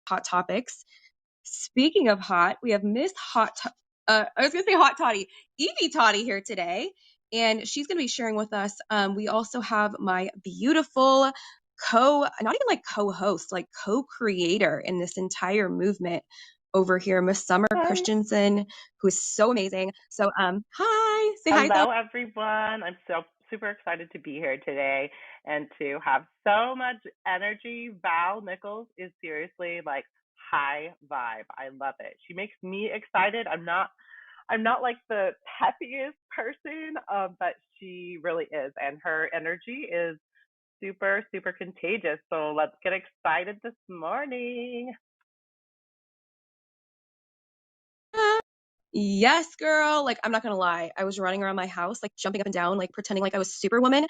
hot topics. Speaking of hot, we have Miss I was going to say Hot Totty, Evie Totty here today, and she's going to be sharing with us. We also have my beautiful not even like co-host, like co-creator in this entire movement over here, Miss Summer Hi. Christiansen, who is so amazing. So, hi, say hi. Hello, everyone. I'm so super excited to be here today and to have so much energy. Val Nichols is seriously like high vibe. I love it. She makes me excited. I'm not like the peppiest person, but she really is, and her energy is super super contagious. So let's get excited this morning. Yes, girl. Like, I'm not gonna lie. I was running around my house, like jumping up and down, like pretending like I was Superwoman,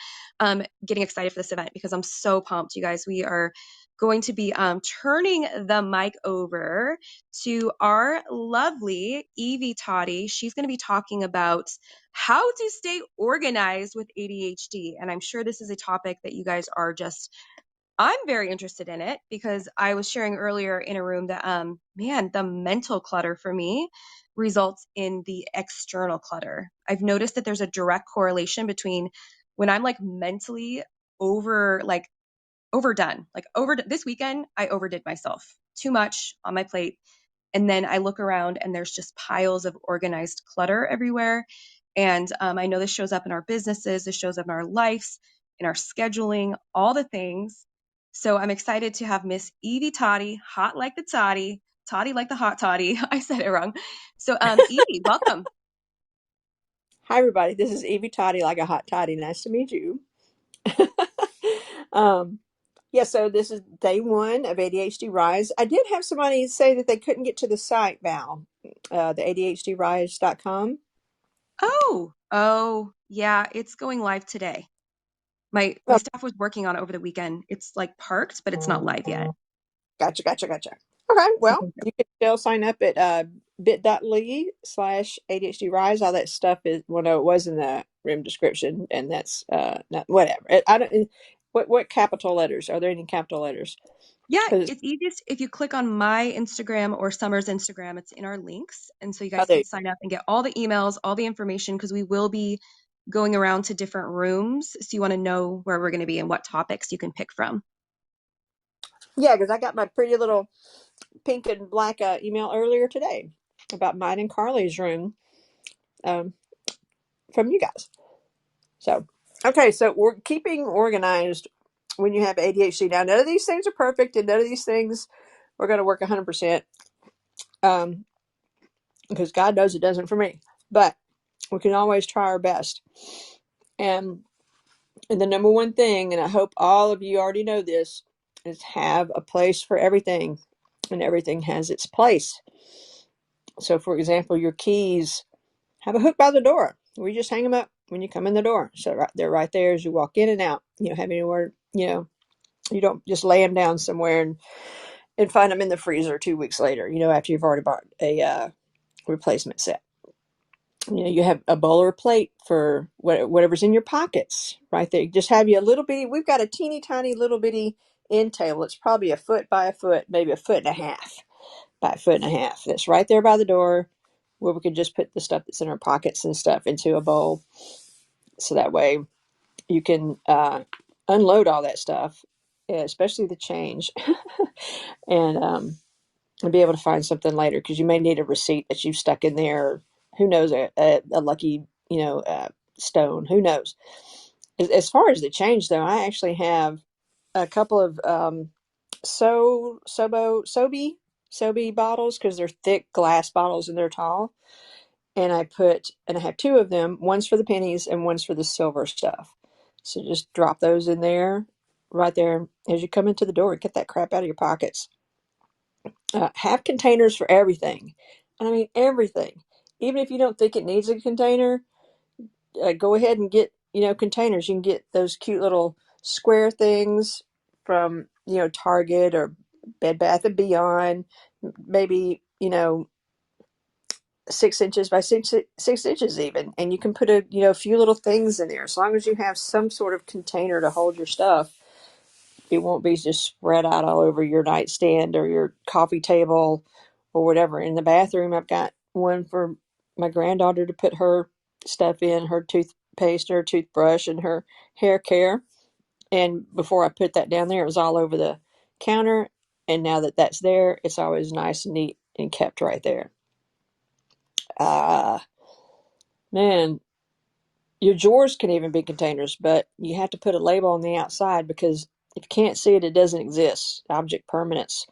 getting excited for this event because I'm so pumped, you guys. We are going to be turning the mic over to our lovely Evie Totty. She's gonna be talking about how to stay organized with ADHD. And I'm sure this is a topic that you guys are just I'm very interested in it because I was sharing earlier in a room that, man, the mental clutter for me results in the external clutter. I've noticed that there's a direct correlation between when I'm like mentally overdone, this weekend, I overdid myself too much on my plate. And then I look around and there's just piles of organized clutter everywhere. And I know this shows up in our businesses, this shows up in our lives, in our scheduling, all the things. So I'm excited to have Miss Evie Totty, hot like the toddy, toddy like the hot toddy. I said it wrong. So Evie, welcome. Hi, everybody. This is Evie Totty, like a hot toddy. Nice to meet you. um, yeah, so this is day one of ADHD Rise. I did have somebody say that they couldn't get to the site, Val, the ADHDRise.com. Oh, yeah, it's going live today. My Oh, staff was working on it over the weekend. It's like parked, but it's not live yet. gotcha. Okay, well, you can still sign up at bit.ly/ADHD Rise. All that stuff is, well, no, it was in the room description, and that's not whatever. I don't. What capital letters? Are there any capital letters? Yeah, Because it's easiest if you click on my Instagram or Summer's Instagram. It's in our links. And so you oh, guys there can you sign up and get all the emails, all the information, because we will be going around to different rooms. So you want to know where we're going to be and what topics you can pick from. Yeah, because I got my pretty little pink and black email earlier today about mine and Carly's room um, from you guys. So, okay, so we're keeping organized when you have ADHD. Now, none of these things are perfect, and none of these things are going to work 100%, because God knows it doesn't for me. But we can always try our best. And, and the number one thing, and I hope all of you already know this, is have a place for everything, and everything has its place. So, for example, your keys have a hook by the door. We just hang them up when you come in the door. So they're right there as you walk in and out. You don't have anywhere, you don't just lay them down somewhere and find them in the freezer 2 weeks later, after you've already bought a replacement set. You have a bowl or a plate for whatever's in your pockets right there. You just have you a little bitty, we've got a teeny tiny little bitty end table. It's probably a foot by a foot, maybe a foot and a half by a foot and a half. That's right there by the door where we can just put the stuff that's in our pockets and stuff into a bowl. So that way you can unload all that stuff, especially the change, and be able to find something later, because you may need a receipt that you've stuck in there. Or who knows, a lucky, stone. Who knows? As far as the change, though, I actually have a couple of Sobe bottles, because they're thick glass bottles and they're tall. And I have two of them. One's for the pennies and one's for the silver stuff. So just drop those in there, right there as you come into the door. Get that crap out of your pockets. Have containers for everything. And I mean everything. Even if you don't think it needs a container, go ahead and get, containers. You can get those cute little square things from, Target or Bed Bath and Beyond. Maybe, 6 inches by 6 inches even, and you can put a few little things in there. As long as you have some sort of container to hold your stuff, it won't be just spread out all over your nightstand or your coffee table or whatever. In the bathroom, I've got one for my granddaughter to put her stuff in, her toothpaste, her toothbrush, and her hair care. And before I put that down there, it was all over the counter. And now that that's there, it's always nice and neat and kept right there. Man, your drawers can even be containers, but you have to put a label on the outside because if you can't see it, it doesn't exist. Object permanence.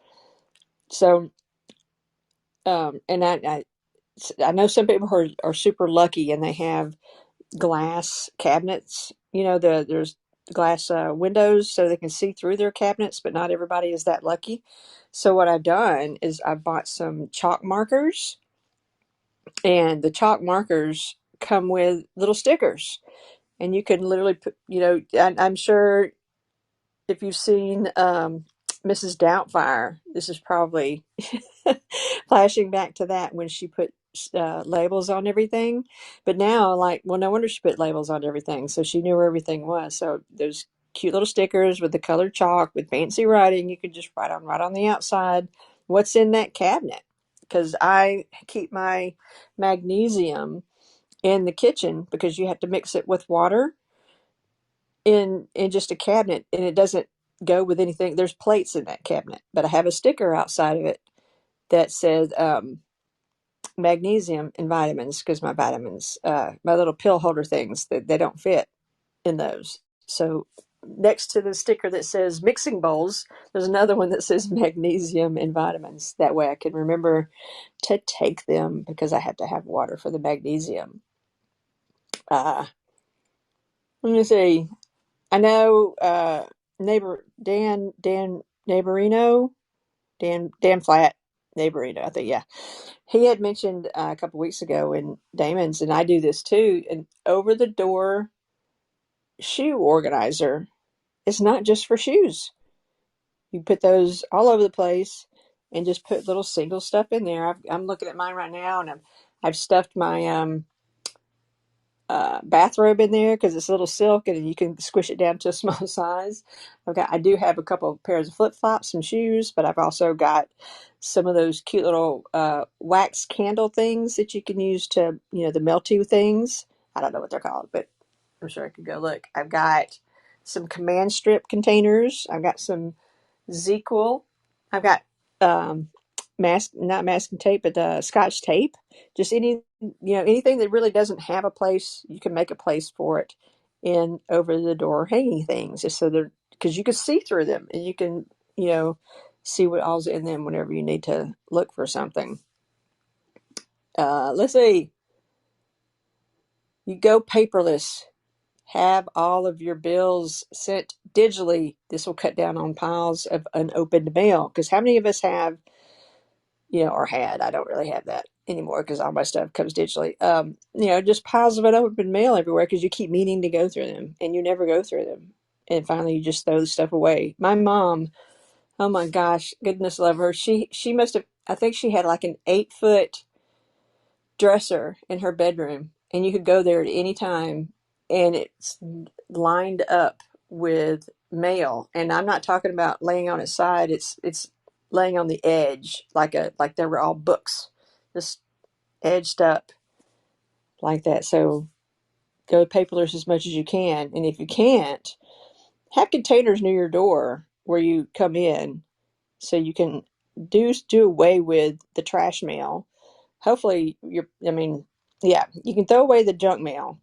So, and I know some people are super lucky and they have glass cabinets. There's glass windows so they can see through their cabinets, but not everybody is that lucky. So what I've done is I've bought some chalk markers, and the chalk markers come with little stickers, and you can literally put, I'm sure if you've seen Mrs. Doubtfire, this is probably flashing back to that when she put labels on everything. But now, like, well, no wonder she put labels on everything, so she knew where everything was. So there's cute little stickers with the colored chalk with fancy writing. You can just write on right on the outside what's in that cabinet. Because I keep my magnesium in the kitchen because you have to mix it with water in just a cabinet, and it doesn't go with anything. There's plates in that cabinet, but I have a sticker outside of it that says magnesium and vitamins, because my vitamins, my little pill holder things, that they don't fit in those. So next to the sticker that says mixing bowls, there's another one that says magnesium and vitamins. That way I can remember to take them because I have to have water for the magnesium. Let me see. I know neighbor Dan Neighborino, Dan Flat Neighborino, I think, yeah. He had mentioned a couple weeks ago in Damon's, and I do this too, an over the door shoe organizer. It's not just for shoes. You put those all over the place and just put little single stuff in there. I'm looking at mine right now, and I've stuffed my bathrobe in there because it's a little silk and you can squish it down to a small size. I do have a couple of pairs of flip flops, some shoes, but I've also got some of those cute little wax candle things that you can use to, the melty things. I don't know what they're called, but I'm sure I could go look. I've got some command strip containers. I've got some ZzzQuil. I've got not masking tape, but Scotch tape. Just anything that really doesn't have a place, you can make a place for it in over the door hanging things, just so they're, because you can see through them and you can see what all's in them whenever you need to look for something. Let's see. You go paperless. Have all of your bills sent digitally. This will cut down on piles of unopened mail. Because how many of us have, or had, I don't really have that anymore because all my stuff comes digitally. Just piles of unopened mail everywhere because you keep meaning to go through them and you never go through them. And finally you just throw the stuff away. My mom, oh my gosh, goodness love her. She must have, I think she had like an 8-foot dresser in her bedroom, and you could go there at any time and it's lined up with mail. And I'm not talking about laying on its side. It's laying on the edge like they were all books, just edged up like that. So go paperless as much as you can. And if you can't, have containers near your door where you come in so you can do away with the trash mail. Hopefully yeah, you can throw away the junk mail,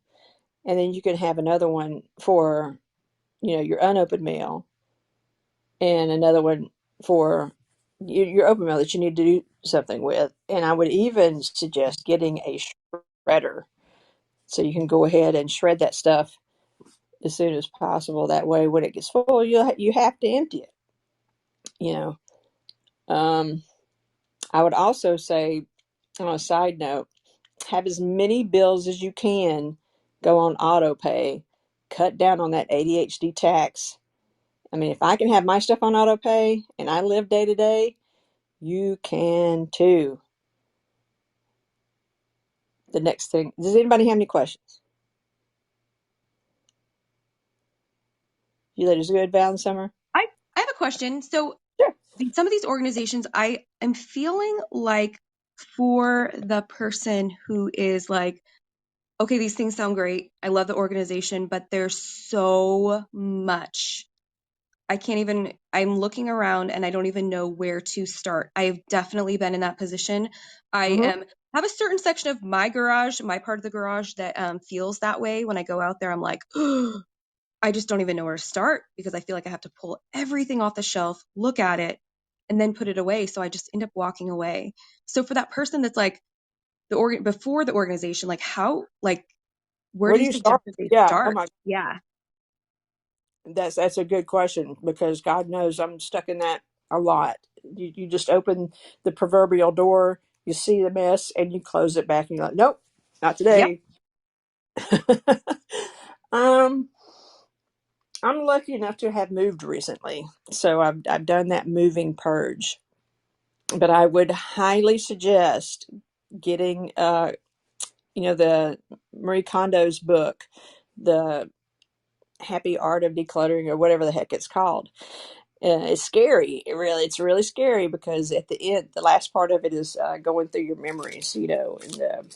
and then you can have another one for, your unopened mail, and another one for your open mail that you need to do something with. And I would even suggest getting a shredder so you can go ahead and shred that stuff as soon as possible. That way, when it gets full, you have to empty it. I would also say, on a side note, have as many bills as you can go on auto pay. Cut down on that ADHD tax. I mean, if I can have my stuff on auto pay and I live day to day, you can too. The next thing, does anybody have any questions? You ladies good, Val and Summer? question. So Sure. some of these organizations, I am feeling like for the person who is like, okay, these things sound great. I love the organization, but there's so much. I'm looking around and I don't even know where to start. I've definitely been in that position. Mm-hmm. Have a certain section of my garage, my part of the garage that feels that way. When I go out there, I'm like, I just don't even know where to start because I feel like I have to pull everything off the shelf, look at it, and then put it away. So I just end up walking away. So for that person that's like before the organization, like where Where do do you you start? suggest that they Yeah. Oh start? my. Yeah. That's a good question because God knows I'm stuck in that a lot. You just open the proverbial door, you see the mess, and you close it back, and you're like, nope, not Yep. today. um, I'm lucky enough to have moved recently, so I've done that moving purge. But I would highly suggest getting the Marie Kondo's book, the Happy Art of Decluttering, or whatever the heck it's called. It's scary. It's really scary because at the end, the last part of it is going through your memories, and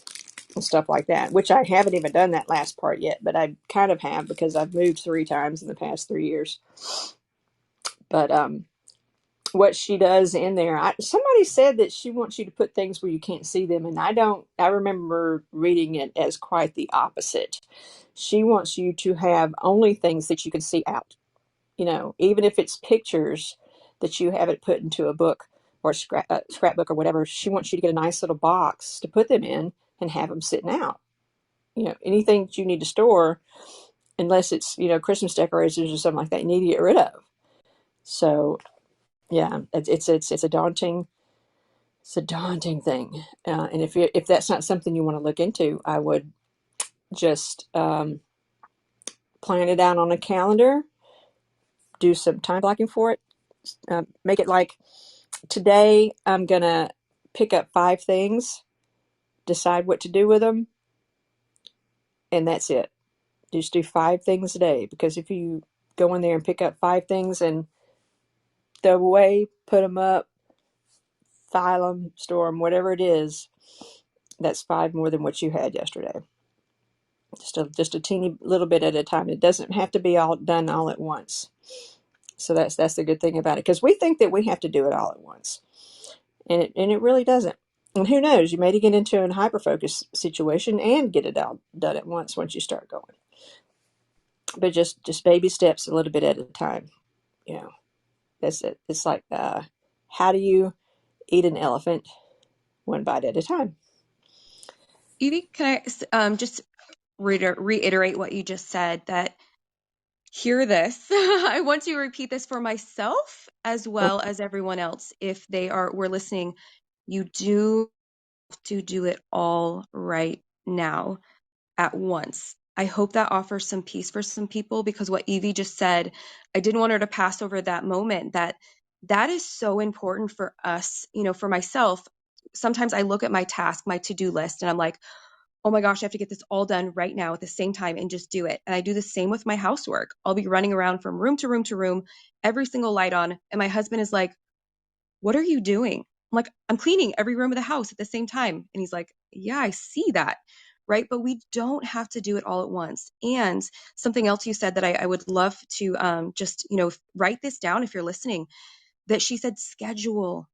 stuff like that. Which I haven't even done that last part yet, but I kind of have because I've moved 3 times in the past 3 years. But what she does in there, somebody said that she wants you to put things where you can't see them, and I don't. I remember reading it as quite the opposite. She wants you to have only things that you can see out. Even if it's pictures that you haven't put into a book or scrapbook or whatever, she wants you to get a nice little box to put them in and have them sitting out. Anything that you need to store, unless it's, Christmas decorations or something like that, you need to get rid of. So yeah, it's a daunting thing. And if that's not something you want to look into, I would just plan it out on a calendar, do some time blocking for it, make it like, today I'm going to pick up 5 things, decide what to do with them, and that's it. Just do 5 things a day, because if you go in there and pick up 5 things and throw away, put them up, file them, store them, whatever it is, that's 5 more than what you had yesterday. Just a teeny little bit at a time. It doesn't have to be all done all at once. So that's the good thing about it, because we think that we have to do it all at once, and it really doesn't. And who knows, you may get into a hyper focus situation and get it all done at once you start going. But just baby steps, a little bit at a time. You know, that's it. It's like, how do you eat an elephant? One bite at a time. Evie, can I just reiterate what you just said? That hear this. I want to repeat this for myself as well as everyone else. If we're listening, you do to do it all right now at once. I hope that offers some peace for some people, because what Evie just said, I didn't want her to pass over that moment. That is so important for us, for myself. Sometimes I look at my task, my to-do list, and I'm like, oh my gosh, I have to get this all done right now at the same time and just do it. And I do the same with my housework. I'll be running around from room to room to room, every single light on. And my husband is like, what are you doing? I'm like, I'm cleaning every room of the house at the same time. And he's like, yeah, I see that. Right. But we don't have to do it all at once. And something else you said that I would love to just, write this down if you're listening, that she said schedule.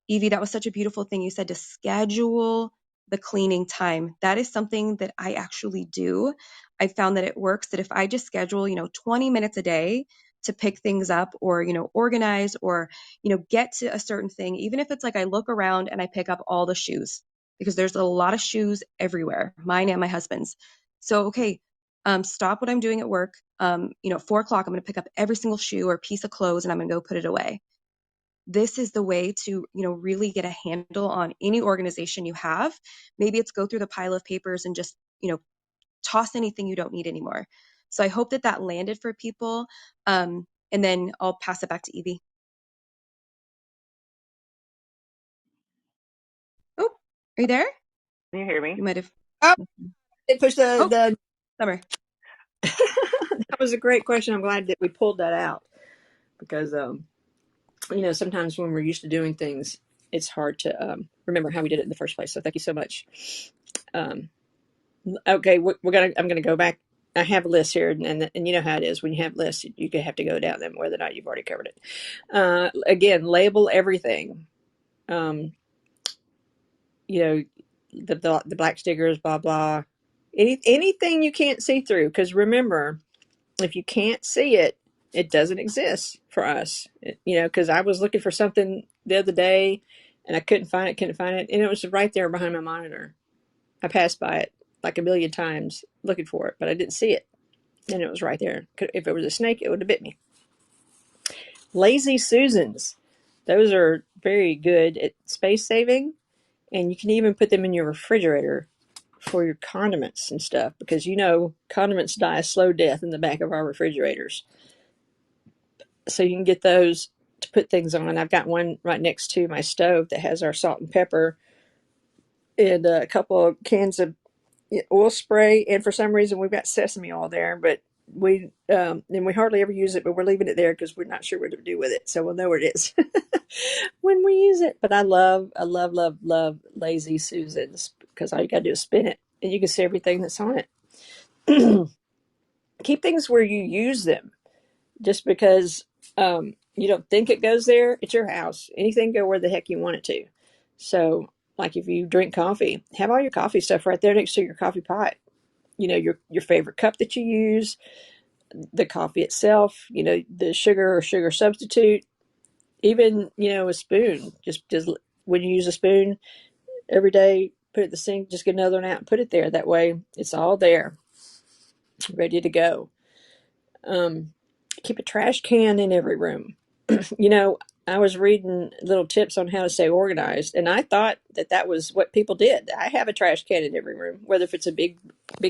Evie, that was such a beautiful thing you said, to schedule the cleaning time. That is something that I actually do. I found that it works, that if I just schedule, 20 minutes a day to pick things up, or, organize, or, get to a certain thing, even if it's like I look around and I pick up all the shoes, because there's a lot of shoes everywhere, mine and my husband's. So, okay, stop what I'm doing at work. 4 o'clock, I'm going to pick up every single shoe or piece of clothes and I'm going to go put it away. This is the way to, really get a handle on any organization you have. Maybe it's go through the pile of papers and just, toss anything you don't need anymore. So I hope that landed for people. And then I'll pass it back to Evie. Oh, are you there? Can you hear me? You might have. Oh, it pushed Oh, the Summer. that was a great question. I'm glad that we pulled that out, because sometimes when we're used to doing things, it's hard to remember how we did it in the first place. So thank you so much. Okay, I'm gonna go back. I have a list here, and you know how it is when you have lists, you have to go down them whether or not you've already covered it. Again, label everything. Um, the black stickers, blah blah. Anything you can't see through, because remember, if you can't see it, it doesn't exist for us. Because I was looking for something the other day, and I couldn't find it, and it was right there behind my monitor. I passed by it like a million times looking for it, but I didn't see it, and it was right there. If it was a snake, it would have bit me. Lazy Susans, those are very good at space saving, and you can even put them in your refrigerator for your condiments and stuff, because condiments die a slow death in the back of our refrigerators. So you can get those to put things on. I've got one right next to my stove that has our salt and pepper and a couple of cans of oil spray, and for some reason we've got sesame oil there, but we hardly ever use it, but we're leaving it there because we're not sure what to do with it, so we'll know where it is when we use it. But I love Lazy Susans, because all you gotta do is spin it and you can see everything that's on it. Keep things where you use them. Just because you don't think it goes there, it's your house. Anything go where the heck you want it to. So, like if you drink coffee, have all your coffee stuff right there next to your coffee pot. Your favorite cup that you use, the coffee itself, the sugar or sugar substitute, even a spoon. Just when you use a spoon every day, put it in the sink, just get another one out and put it there. That way it's all there, ready to go. Keep a trash can in every room. I was reading little tips on how to stay organized, and I thought that was what people did. I have a trash can in every room, whether if it's a big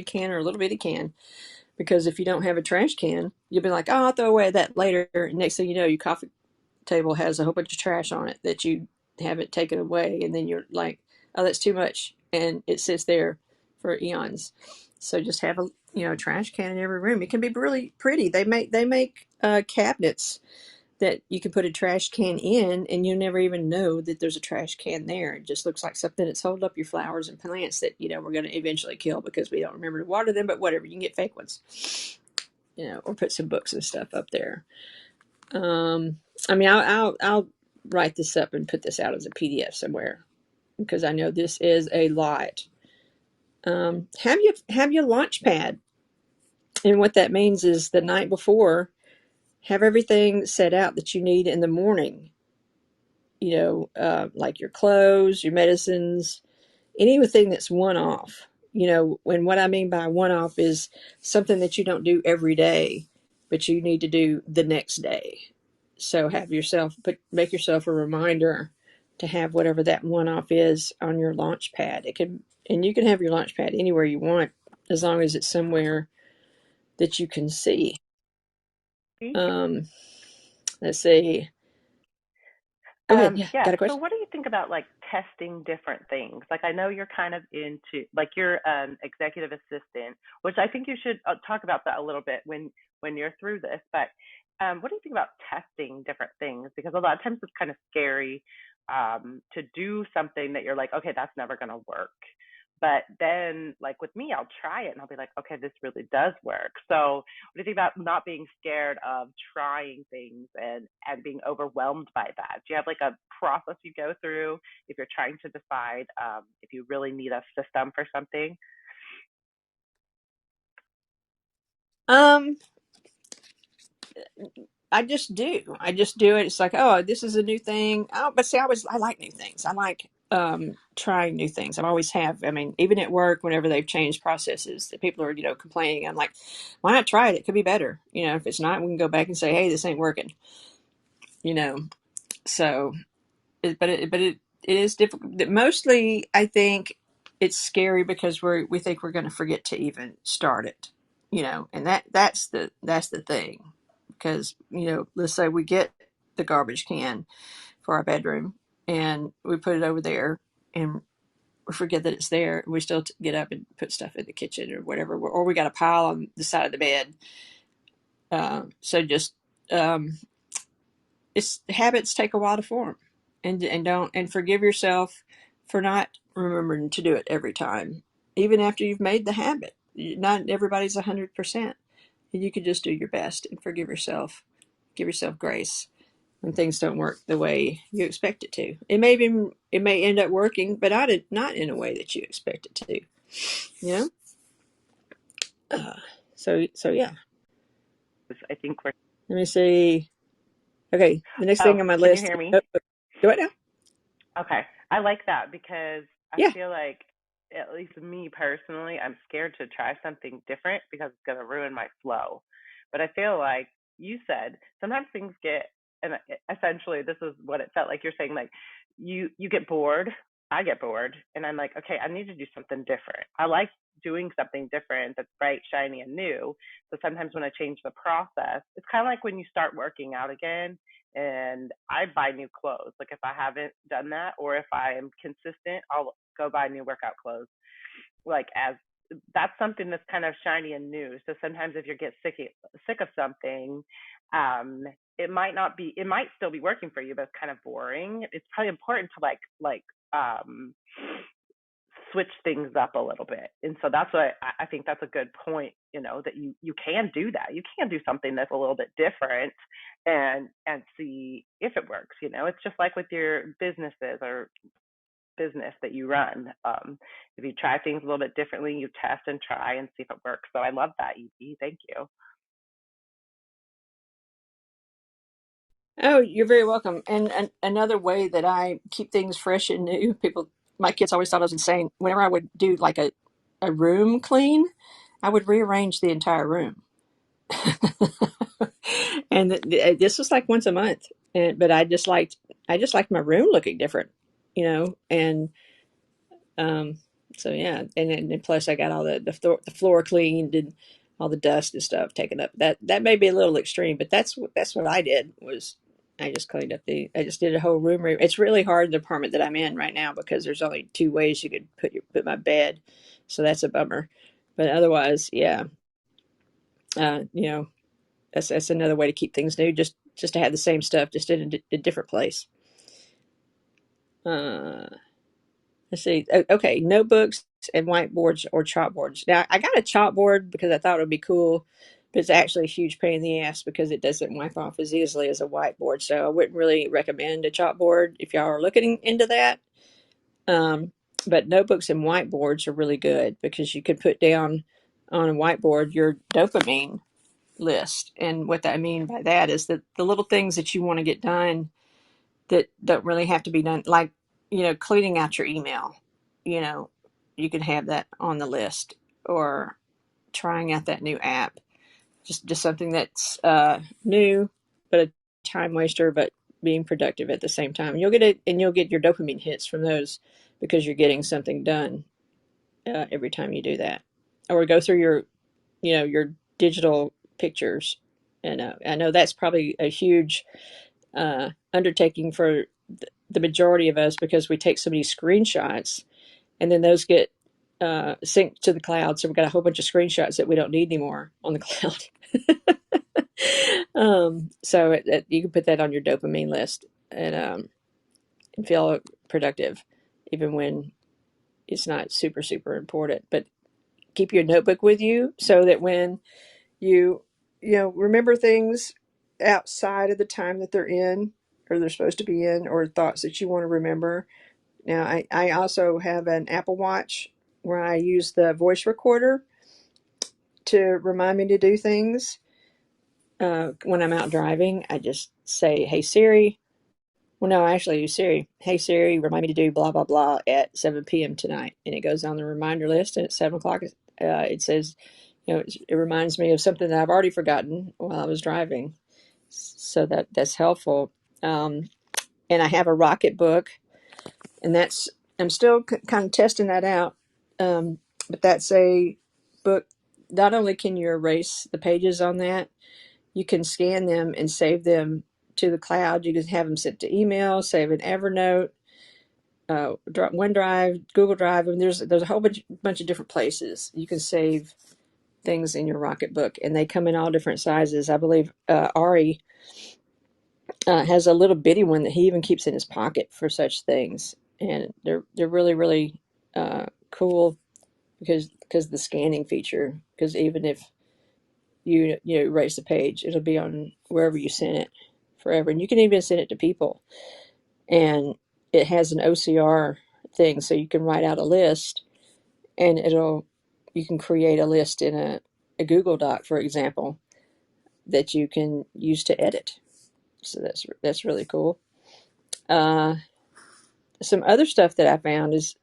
can or a little bitty can, because if you don't have a trash can, you'll be like, oh, I'll throw away that later. And next thing you know, your coffee table has a whole bunch of trash on it that you haven't taken away, and then you're like, oh, that's too much, and it sits there for eons. So just have a trash can in every room. It can be really pretty. They make cabinets that you can put a trash can in, and you never even know that there's a trash can there. It just looks like something that's holding up your flowers and plants that we're going to eventually kill because we don't remember to water them. But whatever, you can get fake ones, or put some books and stuff up there. I'll write this up and put this out as a PDF somewhere, because I know this is a lot. Have your launch pad, and what that means is the night before, have everything set out that you need in the morning. Like your clothes, your medicines, anything that's one off. When what I mean by one off is something that you don't do every day, but you need to do the next day. So make yourself a reminder to have whatever that one off is on your launch pad. And you can have your launch pad anywhere you want, as long as it's somewhere that you can see. Let's see. Go ahead. Yeah, got a question? So what do you think about like testing different things? Like I know you're kind of into, like you're an executive assistant, which I think you should talk about that a little bit when you're through this. But what do you think about testing different things? Because a lot of times it's kind of scary to do something that you're like, okay, that's never going to work. But then, like with me, I'll try it and I'll be like, okay, this really does work. So, what do you think about not being scared of trying things and being overwhelmed by that? Do you have like a process you go through if you're trying to decide if you really need a system for something? I just do. I just do it. It's like, oh, this is a new thing. Oh, but see, I like new things. I like trying new things. I always have. I mean, even at work, whenever they've changed processes, that people are complaining. I'm like, why not try it? It could be better. If it's not, we can go back and say, hey, this ain't working. So, it is difficult. Mostly, I think it's scary because we think we're going to forget to even start it. And that's the thing. Because let's say we get the garbage can for our bedroom and we put it over there, and we forget that it's there. We still get up and put stuff in the kitchen or whatever, or we got a pile on the side of the bed. So just habits take a while to form, and forgive yourself for not remembering to do it every time, even after you've made the habit. Not everybody's 100%. And you can just do your best and forgive yourself. Give yourself grace when things don't work the way you expect it to. It may end up working, but not in a way that you expect it to. You know. So yeah. I think we're. Let me see. Okay, the next Oh, thing on my can you list. hear me? Oh, do it now. Okay. I like that because I Yeah. feel like, at least me personally, I'm scared to try something different because it's going to ruin my flow. But I feel like you said sometimes things get, and essentially this is what it felt like you're saying, like you get bored, I get bored, and I'm like, okay, I need to do something different. I like doing something different that's bright, shiny, and new. So sometimes when I change the process, it's kind of like when you start working out again and I buy new clothes. Like if I haven't done that or if I am consistent, I'll go buy new workout clothes. Like as that's something that's kind of shiny and new. So sometimes if you get sick of something, um, it might still be working for you, but it's kind of boring. It's probably important to um switch things up a little bit. And so that's what I think that's a good point, that you can do that. You can do something that's a little bit different and see if it works. It's just like with your businesses or business that you run. If you try things a little bit differently, you test and try and see if it works. So I love that, Evie. Thank you. Oh, you're very welcome. And another way that I keep things fresh and new, my kids always thought I was insane. Whenever I would do like a room clean, I would rearrange the entire room. And this was like once a month. But I just liked my room looking different, and um, so yeah, and plus I got all the floor cleaned and all the dust and stuff taken up. That may be a little extreme, but that's what I did was I just did a whole room. It's really hard in the apartment that I'm in right now because there's only two ways you could put my bed, so that's a bummer. But otherwise, yeah, you know, that's another way to keep things new. Just to have the same stuff, just in a different place. Uh, Let's see. Okay, notebooks and whiteboards or chalkboards. Now, I got a chalkboard because I thought it would be cool, but it's actually a huge pain in the ass because it doesn't wipe off as easily as a whiteboard. So I wouldn't really recommend a chalkboard if y'all are looking into that. Um, but notebooks and whiteboards are really good because you can put down on a whiteboard your dopamine list. And what I mean by that is that the little things that you want to get done that don't really have to be done, like, cleaning out your email. you know you can have that on the list, or trying out that new app, just something that's new but a time waster, but being productive at the same time. You'll get your dopamine hits from those because you're getting something done every time you do that. Or go through your digital pictures. And I know that's probably a huge undertaking for the majority of us because we take so many screenshots, and then those get synced to the cloud. So we've got a whole bunch of screenshots that we don't need anymore on the cloud. So you can put that on your dopamine list, and feel productive, even when it's not super, super important. But keep your notebook with you so that when you, remember things outside of the time that they're in, or they're supposed to be in, or thoughts that you want to remember. Now, I also have an Apple Watch where I use the voice recorder to remind me to do things. When I'm out driving, I just say, "Hey Siri." Well, no, I actually use Siri. "Hey Siri, remind me to do blah blah blah at 7 p.m. tonight," and it goes on the reminder list. And at 7 o'clock, it says, it reminds me of something that I've already forgotten while I was driving. So that's helpful. Um, and I have a Rocket book, and I'm still kind of testing that out. But that's a book. Not only can you erase the pages on that, you can scan them and save them to the cloud. You can have them sent to email, save in Evernote, OneDrive, Google Drive. And there's a whole bunch of different places you can save things in your Rocket book, and they come in all different sizes. I believe Ari has a little bitty one that he even keeps in his pocket for such things, and they're really really cool because the scanning feature. Because even if you erase the page, it'll be on wherever you sent it forever, and you can even send it to people. And it has an OCR thing, so you can write out a list, and you can create a list in a Google Doc, for example, that you can use to edit. So that's really cool. Uh, some other stuff that I found is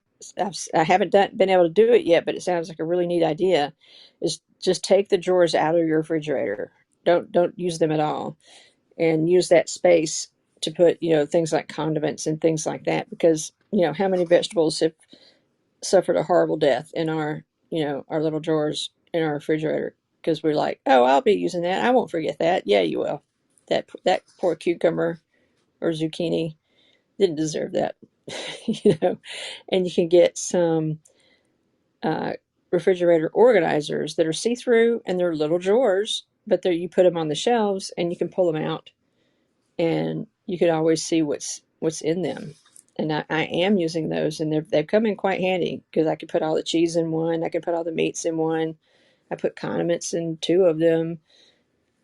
I haven't been able to do it yet, but it sounds like a really neat idea. Is just take the drawers out of your refrigerator. Don't use them at all, and use that space to put things like condiments and things like that. Because how many vegetables have suffered a horrible death in our little drawers in our refrigerator because we're like, oh, I'll be using that. I won't forget that. Yeah, you will. That poor cucumber or zucchini didn't deserve that. you know. And you can get some uh, refrigerator organizers that are see-through, and they're little drawers, but you put them on the shelves and you can pull them out, and you can always see what's in them. And I am using those, and they've come in quite handy because I can put all the cheese in one, I can put all the meats in one, I put condiments in two of them.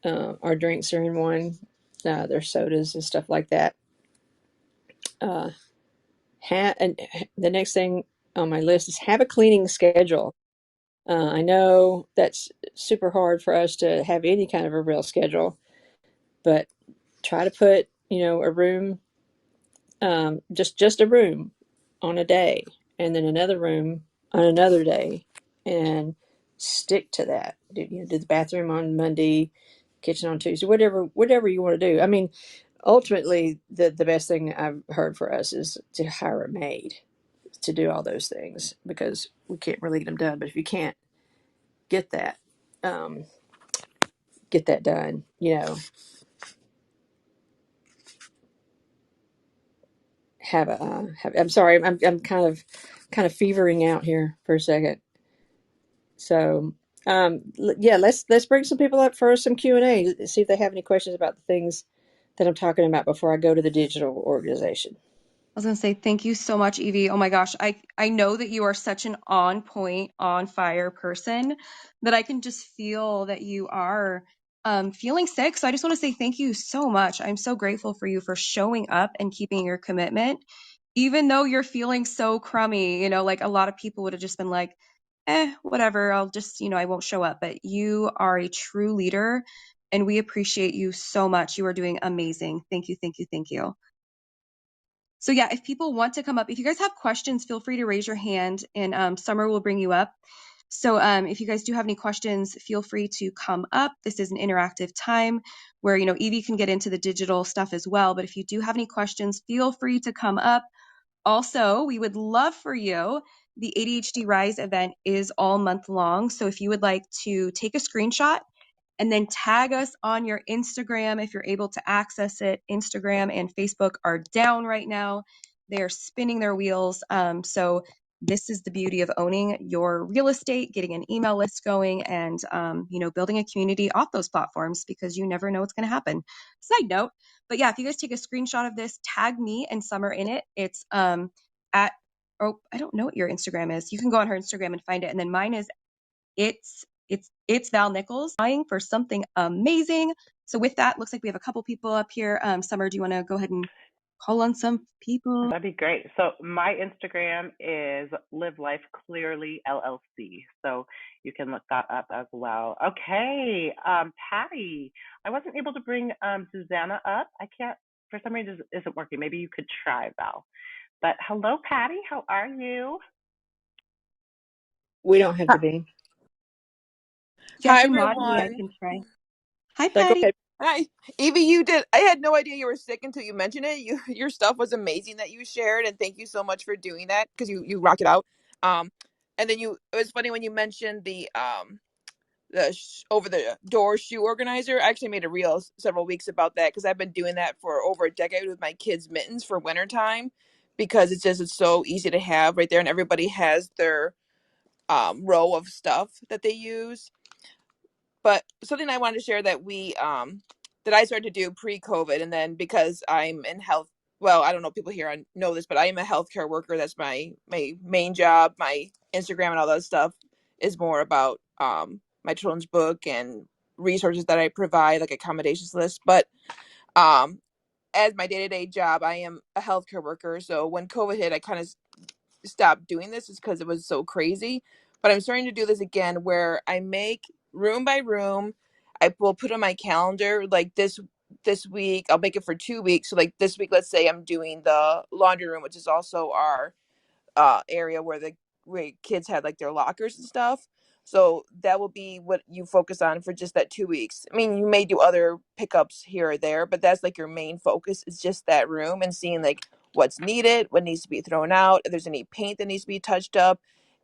Our drinks are in one. There's sodas and stuff like that. Uh, and the next thing on my list is have a cleaning schedule. I know that's super hard for us to have any kind of a real schedule, but try to put a room, just a room on a day, and then another room on another day, and stick to that. Do the bathroom on Monday, kitchen on Tuesday, whatever you want to do. I mean, ultimately, the best thing I've heard for us is to hire a maid to do all those things because we can't really get them done. But if you can't get that, um, get that done, I'm sorry, I'm kind of fevering out here for a second. So yeah, let's bring some people up for some Q&A, see if they have any questions about the things that I'm talking about before I go to the digital organization. I was gonna say thank you so much, Evie. Oh my gosh, I know that you are such an on point, on fire person that I can just feel that you are feeling sick. So I just want to say thank you so much. I'm so grateful for you for showing up and keeping your commitment, even though you're feeling so crummy. Like a lot of people would have just been like, whatever, I'll just, I won't show up. But you are a true leader, and we appreciate you so much. You are doing amazing. Thank you, thank you, thank you. So yeah, if people want to come up, if you guys have questions, feel free to raise your hand, and Summer will bring you up. So if you guys do have any questions, feel free to come up. This is an interactive time where, Evie can get into the digital stuff as well. But if you do have any questions, feel free to come up. Also, we would love for you. The ADHD Rise event is all month long. So if you would like to take a screenshot and then tag us on your Instagram if you're able to access it. Instagram and Facebook are down right now. They're spinning their wheels. So this is the beauty of owning your real estate, getting an email list going, and building a community off those platforms because you never know what's going to happen. Side note, but yeah, if you guys take a screenshot of this, tag me and Summer in it. It's at I don't know what your Instagram is. You can go on her Instagram and find it, and then mine is it's Val Nichols trying for something amazing. So with that, looks like we have a couple people up here. Summer, do you want to go ahead and call on some people? That'd be great. So my Instagram is Live Life Clearly LLC. So you can look that up as well. Okay, Patty, I wasn't able to bring Susanna up. I can't, for some reason, it isn't working. Maybe you could try, Val. But hello, Patty. How are you? We don't have to be. Yeah, if Hi, you mod me, I everyone. can try. Hi, So go Patty. ahead. Hi, Evie. You did. I had no idea you were sick until you mentioned it. Your stuff was amazing that you shared, and thank you so much for doing that because you rocked it out. Um, and then it was funny when you mentioned the over the door shoe organizer. I actually made a reel several weeks about that because I've been doing that for over a decade with my kids' mittens for wintertime because it's so easy to have right there, and everybody has their row of stuff that they use. But something I wanted to share that we that I started to do pre-COVID, and then because I'm in health, well, I don't know if people here know this, but I am a healthcare worker. That's my main job. My Instagram and all that stuff is more about my children's book and resources that I provide, like accommodations list. But um, as my day-to-day job, I am a healthcare worker. So when COVID hit, I kind of stopped doing this is because it was so crazy. But I'm starting to do this again where I make room by room. I will put on my calendar like this week. I'll make it for 2 weeks. So like this week, let's say I'm doing the laundry room, which is also our area where the where kids had like their lockers and stuff. So that will be what you focus on for just that 2 weeks. I mean, you may do other pickups here or there, but that's like your main focus is just that room and seeing like what's needed, what needs to be thrown out, if there's any paint that needs to be touched up,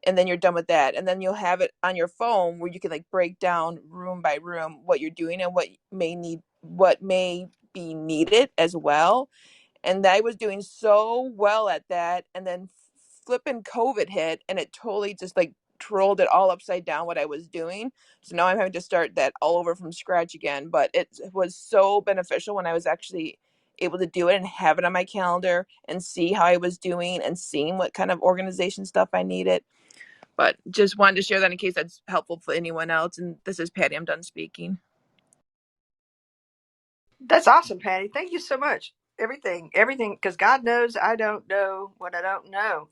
and then you're done with that. And then you'll have it on your phone where you can like break down room by room what you're doing and what may be needed as well. And I was doing so well at that, and then flipping COVID hit, and it totally just like trolled it all upside down what I was doing. So now I'm having to start that all over from scratch again. But it was so beneficial when I was actually able to do it and have it on my calendar and see how I was doing and seeing what kind of organization stuff I needed. But just wanted to share that in case that's helpful for anyone else. And this is Patty. I'm done speaking. That's awesome, Patty. Thank you so much. Everything, because God knows I don't know what I don't know.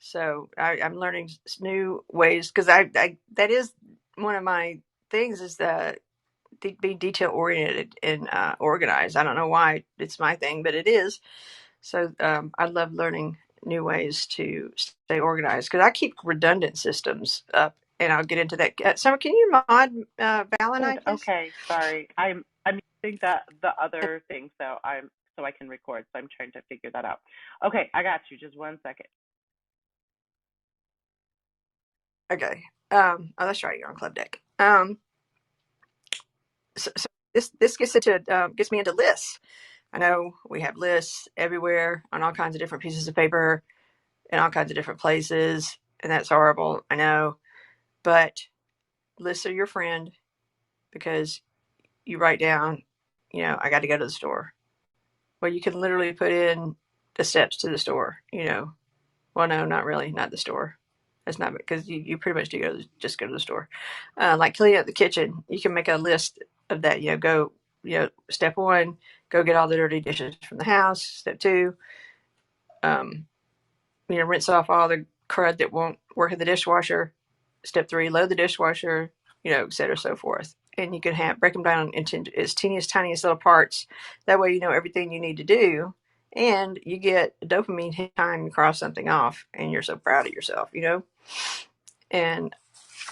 So I'm learning new ways because I that is one of my things is that be detail oriented and organized. I don't know why it's my thing, but it is. So I love learning new ways to stay organized because I keep redundant systems up, and I'll get into that. Summer, can you mod Val and I, Good. please? Okay. Sorry. I'm using the other thing so I can record. So I'm trying to figure that out. Okay, I got you. Just 1 second. Okay. Oh, that's right. You're on Club Deck. So this gets me into lists. I know we have lists everywhere on all kinds of different pieces of paper in all kinds of different places, and that's horrible. I know, but lists are your friend because you write down, I got to go to the store. Well, you can literally put in the steps to the store. Well, no, not really, not the store. That's not because you pretty much do just go to the store. Like cleaning up the kitchen, you can make a list of that. Go. Step one, go get all the dirty dishes from the house. Step two, um, rinse off all the crud that won't work in the dishwasher. Step three, load the dishwasher. Et cetera, so forth. And you can break them down into as teeniest, tiniest little parts. That way, you know everything you need to do, and you get dopamine time you cross something off, and you're so proud of yourself. And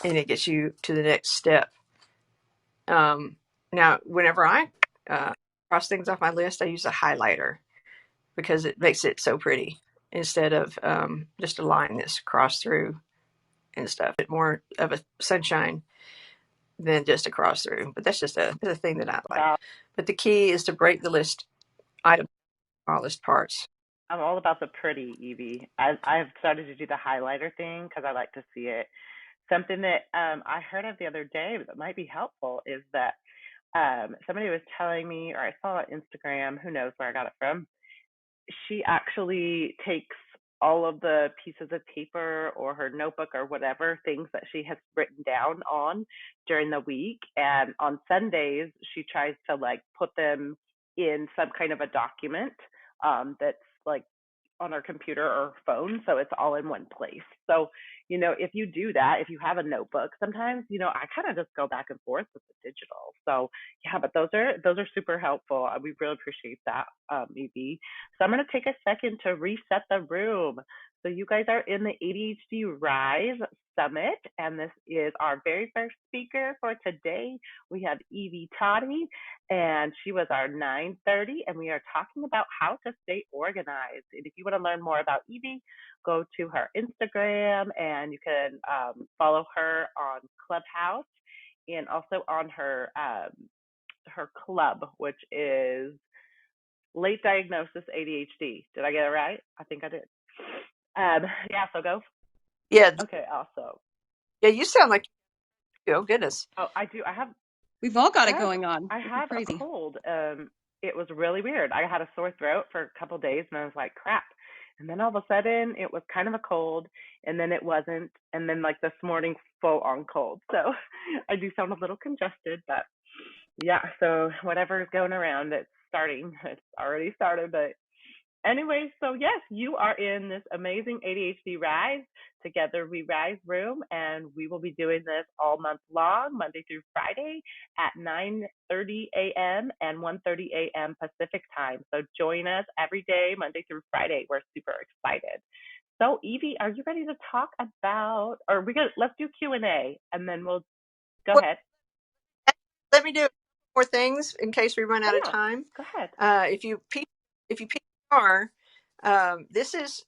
it gets you to the next step. Now, whenever I cross things off my list, I use a highlighter because it makes it so pretty instead of just a line that's crossed through and stuff. It's more of a sunshine than just a cross through. But that's just a thing that I like. Val, But the key is to break the list items, all list parts. I'm all about the pretty, Evie. I've started to do the highlighter thing because I like to see it. Something that I heard of the other day that might be helpful is that somebody was telling me, or I saw on Instagram, who knows where I got it from, she actually takes all of the pieces of paper or her notebook or whatever things that she has written down on during the week, and on Sundays she tries to like put them in some kind of a document that's like on our computer or phone, so it's all in one place. So if you do that, if you have a notebook, sometimes I kind of just go back and forth with the digital. So yeah, but those are super helpful. We really appreciate that, Evie. So I'm going to take a second to reset the room. So you guys are in the ADHD Rise Summit, and this is our very first speaker for today. We have Evie Totty, and she was our 9:30, and we are talking about how to stay organized. And if you want to learn more about Evie, go to her Instagram, and you can follow her on Clubhouse and also on her club, which is Late Diagnosis ADHD. Did I get it right? I think I did. Yeah, so go. Yeah, Okay, awesome. yeah. You sound like oh goodness. Oh, I do. I have. We've all got it Yes, going on. I This is have a crazy. cold. It was really weird. I had a sore throat for a couple of days, and I was like, crap. And then all of a sudden, it was kind of a cold, and then it wasn't, and then like this morning, full on cold. So I do sound a little congested, but yeah. So whatever's going around, it's starting. It's already started, but anyway, so yes, you are in this amazing ADHD Rise Together We Rise room, and we will be doing this all month long, Monday through Friday at 9:30 a.m. and 1:30 a.m. Pacific time. So join us every day, Monday through Friday. We're super excited. So Evie, are you ready to talk about, or let's do Q&A, and then we'll go Well, ahead. let me do a couple more things in case we run Oh out of yeah, time. go ahead. If you PR, this is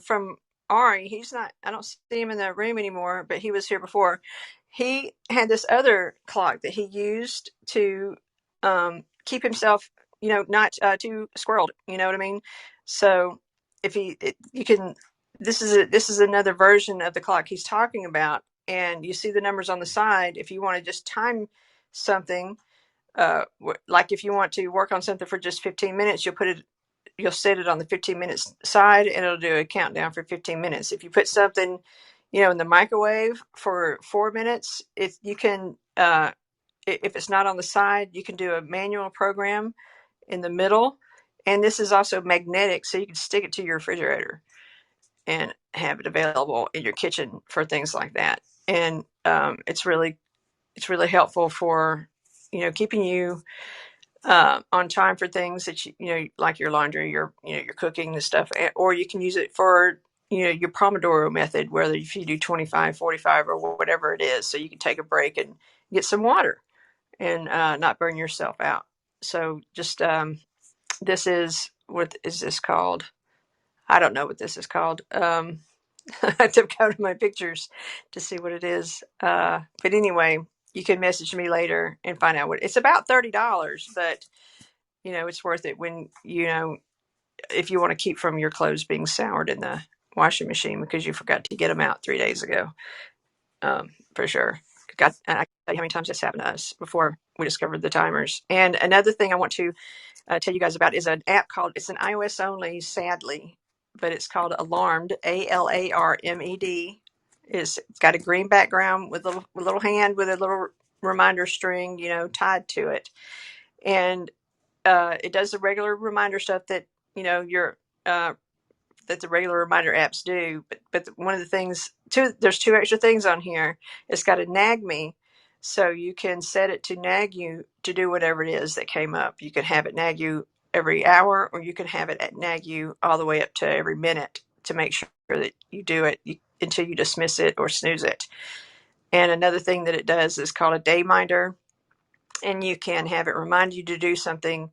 from Ari. He's not. I don't see him in the room anymore, but he was here before. He had this other clock that he used to keep himself, not too squirreled. You know what I mean? So if you can. This is another version of the clock he's talking about, and you see the numbers on the side. If you want to just time something, like if you want to work on something for just 15 minutes, you'll set it on the 15 minutes side, and it'll do a countdown for 15 minutes. If you put something, in the microwave for 4 minutes, if you can, if it's not on the side, you can do a manual program in the middle. And this is also magnetic, so you can stick it to your refrigerator and have it available in your kitchen for things like that. And it's really helpful for keeping you on time for things that like your laundry, your cooking and stuff. Or you can use it for your Pomodoro method, whether if you do 25, 45, or whatever it is, so you can take a break and get some water and not burn yourself out. So just this is, what is this called? I don't know what this is called. I have to go to my pictures to see what it is. But anyway, you can message me later and find out what it's about. $30, but it's worth it when if you want to keep from your clothes being soured in the washing machine because you forgot to get them out 3 days ago. For sure. I can't tell you how many times this happened to us before we discovered the timers. And another thing I want to tell you guys about is an app called, it's an iOS only, sadly, but it's called Alarmed, Alarmed. It's got a green background with a little hand with a little reminder string, tied to it. And it does the regular reminder stuff that your that the regular reminder apps do. But one of the things, there's two extra things on here. It's got a nag me, so you can set it to nag you to do whatever it is that came up. You can have it nag you every hour, or you can have it nag you all the way up to every minute to make sure that you do it until you dismiss it or snooze it. And another thing that it does is called a Dayminder, and you can have it remind you to do something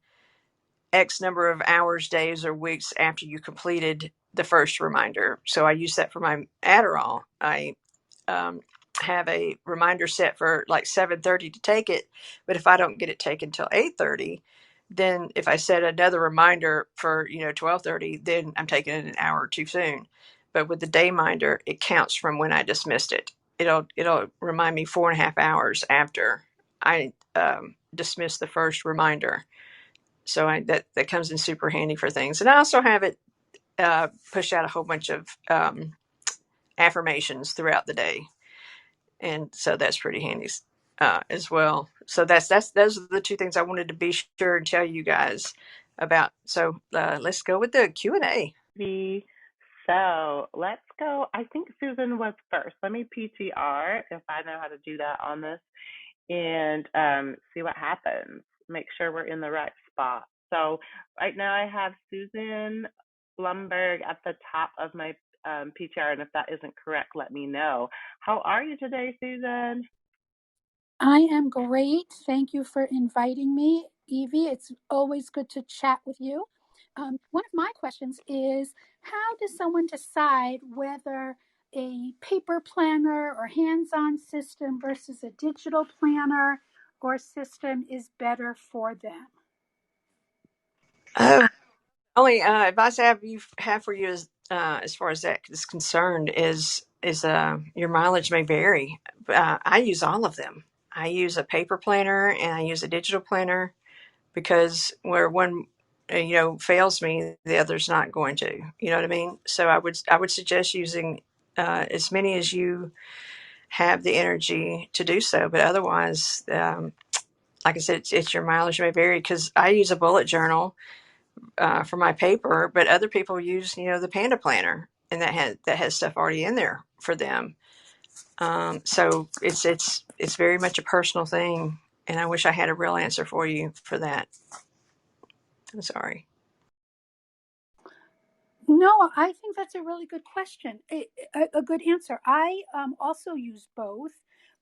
X number of hours, days, or weeks after you completed the first reminder. So I use that for my Adderall. I um, have a reminder set for like 7:30 to take it, but if I don't get it taken till 8:30, then if I set another reminder for 12:30, then I'm taking it an hour too soon. But with the Dayminder, it counts from when I dismissed it. It'll remind me 4.5 hours after I dismissed the first reminder. So that comes in super handy for things. And I also have it push out a whole bunch of affirmations throughout the day, and so that's pretty handy as well. So those are the two things I wanted to be sure and tell you guys about. So let's go with the Q&A. So let's go. I think Susan was first. Let me PTR if I know how to do that on this and see what happens. Make sure we're in the right spot. So right now I have Susan Blumberg at the top of my PTR, and if that isn't correct, let me know. How are you today, Susan? I am great. Thank you for inviting me, Evie. It's always good to chat with you. One of my questions is, how does someone decide whether a paper planner or hands-on system versus a digital planner or system is better for them? Only advice I have for you is, as far as that is concerned, is your mileage may vary. I use all of them. I use a paper planner and I use a digital planner because where one fails me, the other's not going to. You know what I mean? So I would suggest using as many as you have the energy to do so. But otherwise, like I said, it's your mileage may vary because I use a bullet journal for my paper, but other people use the Panda Planner, and that has stuff already in there for them. So it's very much a personal thing, and I wish I had a real answer for you for that. I'm sorry. No, I think that's a really good question, a good answer. I also use both,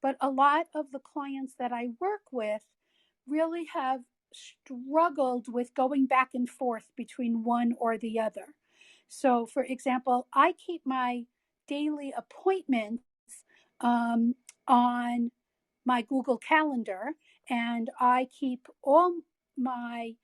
but a lot of the clients that I work with really have struggled with going back and forth between one or the other. So, for example, I keep my daily appointments um, on my Google Calendar, and I keep all my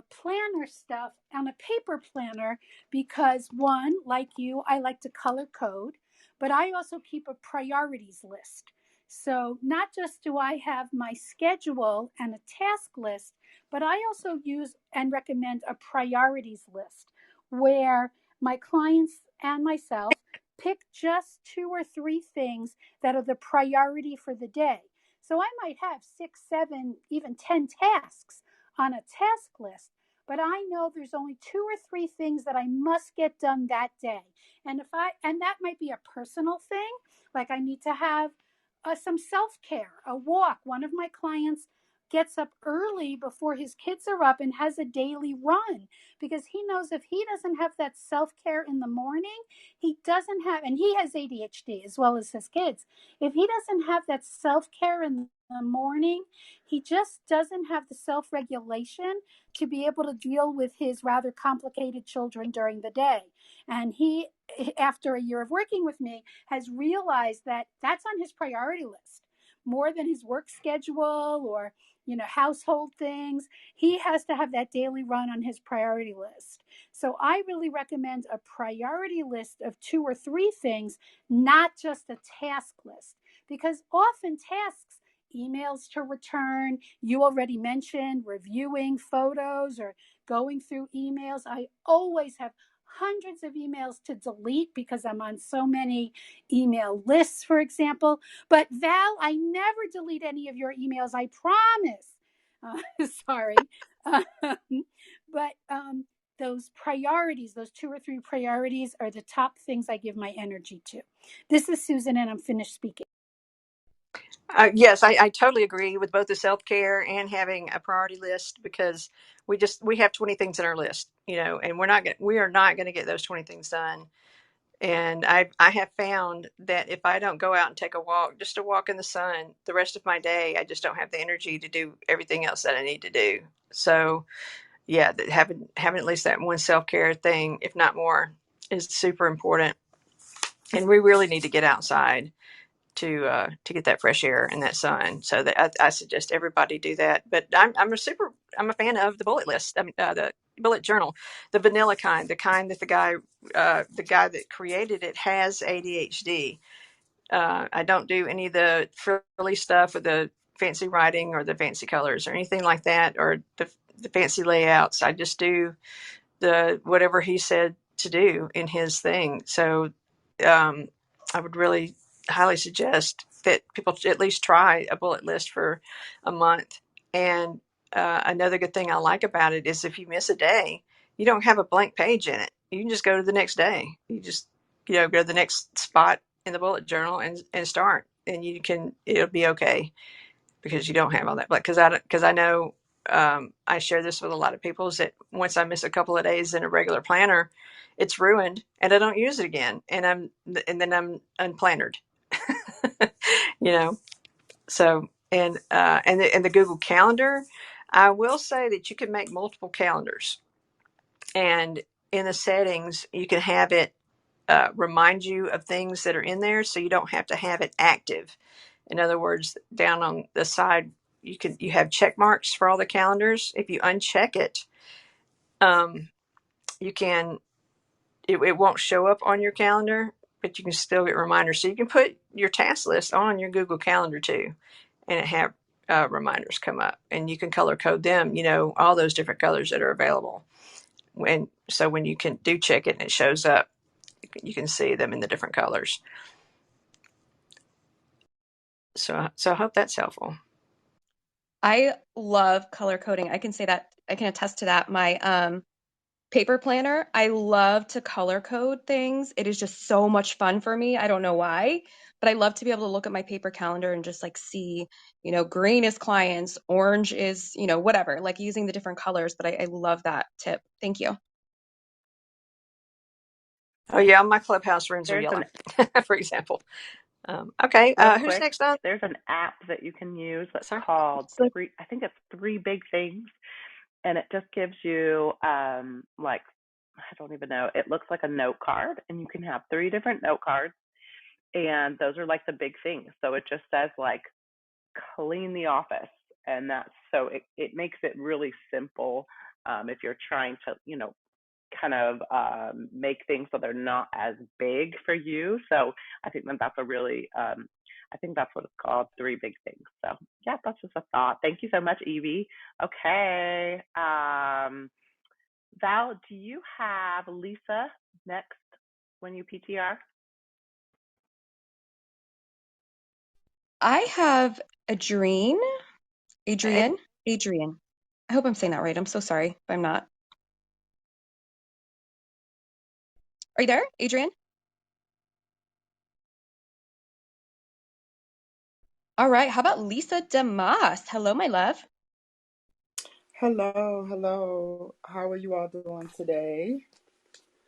planner stuff on a paper planner because, one, like you, I like to color code, but I also keep a priorities list. So, not just do I have my schedule and a task list, but I also use and recommend a priorities list where my clients and myself pick just 2 or 3 things that are the priority for the day. So I might have 6, 7, even 10 tasks on a task list, but I know there's only 2 or 3 things that I must get done that day. And that might be a personal thing, like I need to have some self-care, a walk. One of my clients gets up early before his kids are up and has a daily run because he knows if he doesn't have that self-care in the morning, he doesn't have, and he has ADHD as well as his kids. If he doesn't have that self-care in the morning, he just doesn't have the self-regulation to be able to deal with his rather complicated children during the day. And he, after a year of working with me, has realized that that's on his priority list more than his work schedule or household things. He has to have that daily run on his priority list. So I really recommend a priority list of 2 or 3 things, not just a task list, because often tasks, emails to return, you already mentioned reviewing photos or going through emails. I always have hundreds of emails to delete because I'm on so many email lists, for example. But Val, I never delete any of your emails, I promise. Sorry. But those priorities, those 2 or 3 priorities, are the top things I give my energy to. This is Susan, and I'm finished speaking. Yes, I totally agree with both the self-care and having a priority list because we have 20 things in our list, and we are not going to get those 20 things done. And I have found that if I don't go out and take a walk, just a walk in the sun, the rest of my day, I just don't have the energy to do everything else that I need to do. So yeah, having at least that one self-care thing, if not more, is super important. And we really need to get outside to get that fresh air and that sun. So that I suggest everybody do that. But I'm a fan of the bullet list. I mean, the bullet journal, the vanilla kind, the kind that the guy that created it has ADHD. I don't do any of the frilly stuff with the fancy writing or the fancy colors or anything like that, or the fancy layouts. I just do the whatever he said to do in his thing. So um, I would really highly suggest that people at least try a bullet list for a month. And another good thing I like about it is if you miss a day, you don't have a blank page in it. You can just go to the next day. You just go to the next spot in the bullet journal and start, and it'll be okay because you don't have all that. But because I know I share this with a lot of people is that once I miss a couple of days in a regular planner, it's ruined and I don't use it again, and then I'm unplannered, you know. So and the Google Calendar, I will say that you can make multiple calendars, and in the settings you can have it remind you of things that are in there, so you don't have to have it active. In other words, down on the side, you have check marks for all the calendars. If you uncheck it, um, you can it won't show up on your calendar, but you can still get reminders. So you can put your task list on your Google Calendar too, and have reminders come up, and you can color code them, all those different colors that are available. And so when you can do check it and it shows up, you can see them in the different colors. So I hope that's helpful. I love color coding. I can say that I can attest to that. My paper planner, I love to color code things. It is just so much fun for me. I don't know why, but I love to be able to look at my paper calendar and just like see, green is clients, orange is, whatever, like using the different colors. But I love that tip. Thank you. Oh yeah, my clubhouse rooms are There's yellow, an for example. Okay, real who's quick. next on? There's an app that you can use that's Sorry. called So I think it's Three Big Things, and it just gives you like I don't even know. It looks like a note card, and you can have three different note cards, and those are like the big things. So it just says like clean the office, and that's so it makes it really simple if you're trying to kind of make things so they're not as big for you. So I think that's a really I think that's what it's called, Three Big Things. So yeah, that's just a thought. Thank you so much, Evie. Okay, Val, do you have Lisa next when you PTR? I have Adrienne, Hey, Adrienne, Adrienne. I hope I'm saying that right. I'm so sorry if I'm not. Are you there, Adrienne? All right. How about Lisa DeMoss? Hello, my love. Hello, hello. How are you all doing today?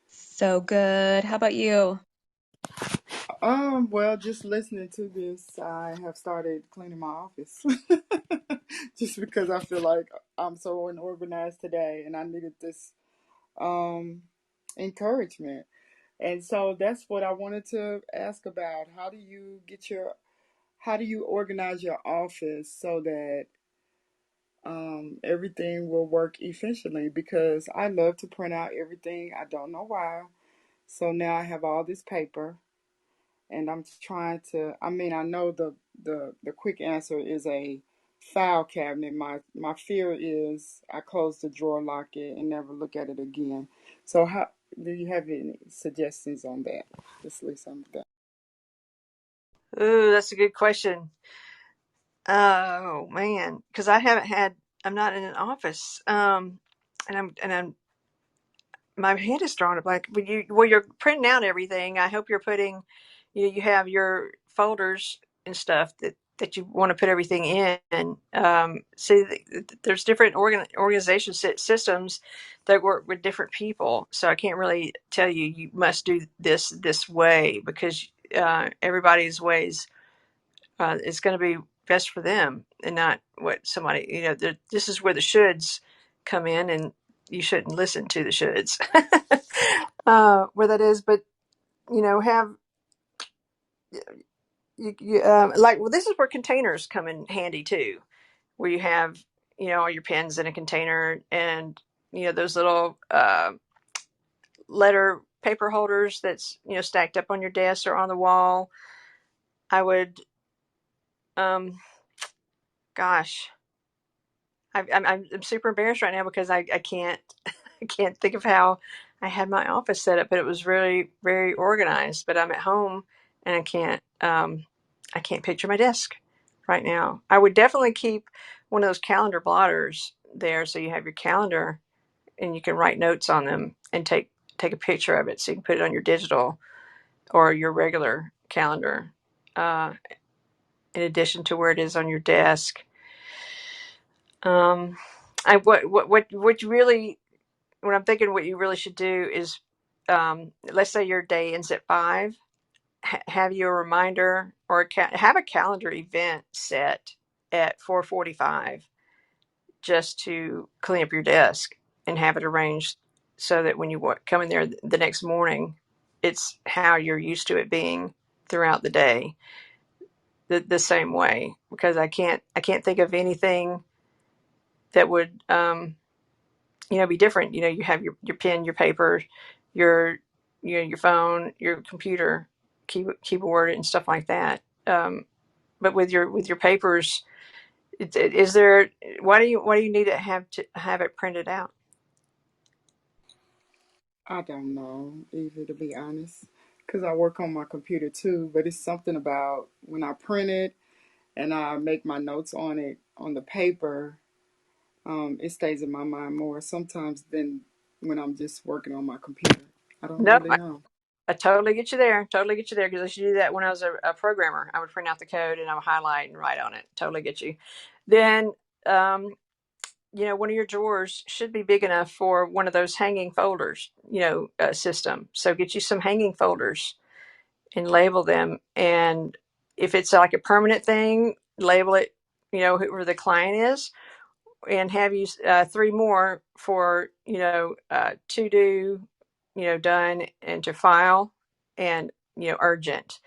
So good. How about you? Well, just listening to this, I have started cleaning my office. Just because I feel like I'm so unorganized today and I needed this um encouragement. And so that's what I wanted to ask about. How do you organize your office so that everything will work efficiently? Because I love to print out everything. I don't know why. So now I have all this paper, and I'm trying to. I mean, I know the quick answer is a file cabinet. My fear is I close the drawer, lock it, and never look at it again. So how do you have any suggestions on that? Just leave some of that. ooh, that's a good question. Oh man, because I'm not in an office, and I'm my head is drawn up. Like when you're printing out everything, I hope you're putting, you have your folders and stuff that you want to put everything in. See, there's different organization systems that work with different people. So I can't really tell you you must do this way, because everybody's ways is going to be best for them, and not what somebody, this is where the shoulds come in, and you shouldn't listen to the shoulds. Where that is. But have like, well, this is where containers come in handy too, where you have all your pens in a container, and those little letter paper holders that's stacked up on your desk or on the wall. I would, gosh, I'm super embarrassed right now because I can't I can't think of how I had my office set up, but it was really very organized. But I'm at home and I can't picture my desk right now. I would definitely keep one of those calendar blotters there, so you have your calendar and you can write notes on them and take a picture of it, so you can put it on your digital or your regular calendar. Uh, in addition to where it is on your desk. Um, what you really, what I'm thinking, what you really should do is, let's say your day ends at 5, have you a reminder, or have a calendar event set at 4:45, just to clean up your desk and have it arranged so that when you come in there the next morning, it's how you're used to it being throughout the day, the same way. Because I can't think of anything that would be different. You have your pen, your paper, your your phone, your computer, keyboard, and stuff like that. but with your papers, is there, why do you need to have it printed out? I don't know, Evie, to be honest, because I work on my computer too. But it's something about when I print it and I make my notes on it on the paper, it stays in my mind more sometimes than when I'm just working on my computer. I don't No, really know. I totally get you there. Totally get you there, because I used to do that when I was a programmer. I would print out the code and I would highlight and write on it. Totally get you. Then, one of your drawers should be big enough for one of those hanging folders, system. So get you some hanging folders and label them. And if it's like a permanent thing, label it, whoever the client is, and have you three more for, to do, done, and to file, and, urgent.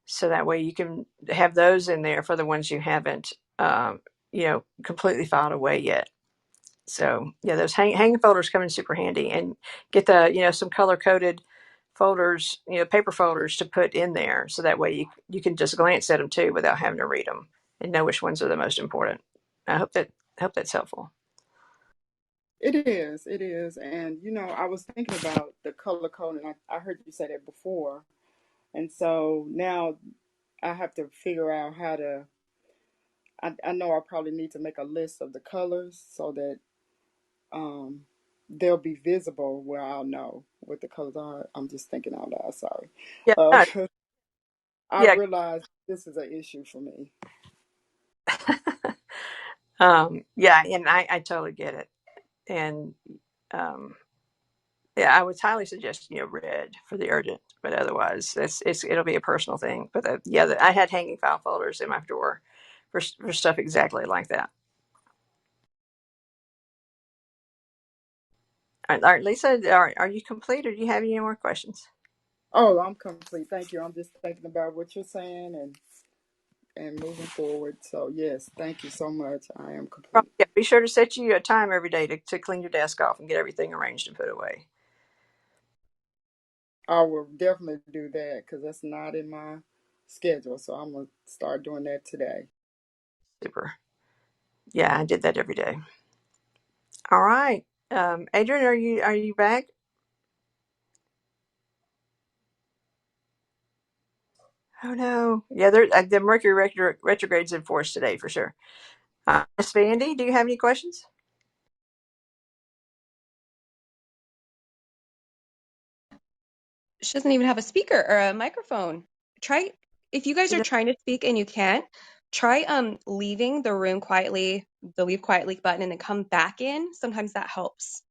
So that way you can have those in there for the ones you haven't, completely filed away yet. So yeah, those hanging folders come in super handy, and get the, some color coded folders, paper folders to put in there. So that way you can just glance at them too without having to read them and know which ones are the most important. I hope that's helpful. It is. And, I was thinking about the color code, and I heard you say that before. And so now I have to figure out how to. I know I probably need to make a list of the colors so that um, they'll be visible where I'll know what the colors are. I'm just thinking out loud. Sorry. Yeah, Uh, no, I yeah. realize this is an issue for me. Yeah, and I totally get it. And um, yeah, I would highly suggest, red for the urgent, but otherwise it'll be a personal thing. But I had hanging file folders in my drawer for stuff exactly like that. All right, Lisa, are you complete, or do you have any more questions? Oh, I'm complete. Thank you. I'm just thinking about what you're saying and moving forward. So yes, thank you so much. I am complete. Yeah, be sure to set you a time every day to clean your desk off and get everything arranged and put away. I will definitely do that because that's not in my schedule. So I'm gonna start doing that today. Super. Yeah, I did that every day. All right. Adrian, are you back? Oh no. Yeah, the Mercury retrograde's in force today for sure. Miss Vandy, do you have any questions? She doesn't even have a speaker or a microphone. Try, if you guys She are does- trying to speak and you can't, try leaving the room quietly, the leave quietly button, and then come back in. Sometimes that helps.